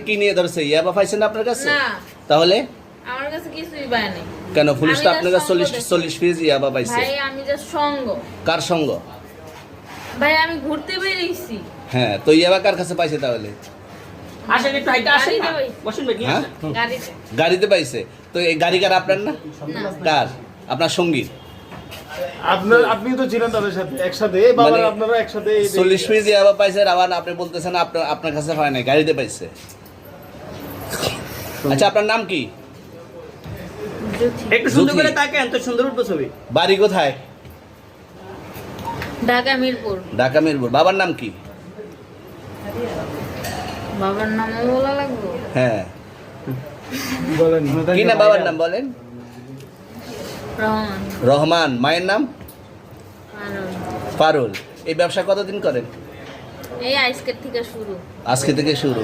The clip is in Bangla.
কি নিয়ে ধরছে? ইয়াবা পাইছেন আপনার কাছে? না, তাহলে আমার কাছে কিছুই পায় নাই। কেন পুলিশটা আমি আপনার just কাছে 40 সঙ্গ দেখছি। 40 পিস ইয়াবা পাইছে? ভাই আমি জাস্ট সঙ্গ। কার সঙ্গ? ভাই আমি ঘুরতে বেরিয়েছি। হ্যাঁ, তো ইয়াবা কার কাছে পাইছে তাহলে? আসেন একটু হাইটা আসেন না। গাড়িতে পাইছি। বসেন ভাই নিয়ে হ্যাঁ? আসেন। গাড়িতে। গাড়িতে পাইছে। তো এই গাড়ি কার, আপনার না? না। কার? আপনার সঙ্গী। আপনি তো ছিলেন তাদের সাথে একসাথে বাবা, মানে আপনারা একসাথে 40 পিস ইয়াবা পাইছে, আবার আপনি বলতেছেন আপনার কাছে হয় নাই, গাড়িতে পাইছে। আচ্ছা, আপনার নাম কি? জ্যোতি। একটু সুন্দর জ্যোতি। করে তাকান তো সুন্দর উঠবো ছবি। বাড়ি কোথায়? ঢাকা মিরপুর। ঢাকা মিরপুর। বাবার নাম কি? বাবার নামও বলা লাগবে? হ্যাঁ, বলেন কি না বাবার নাম বলেন? রহমান। রহমান। মায়ের নাম? আরল। পারুল। এই ব্যবসা কতদিন করেন? এই আজকের থেকে শুরু। আজকে থেকে শুরু।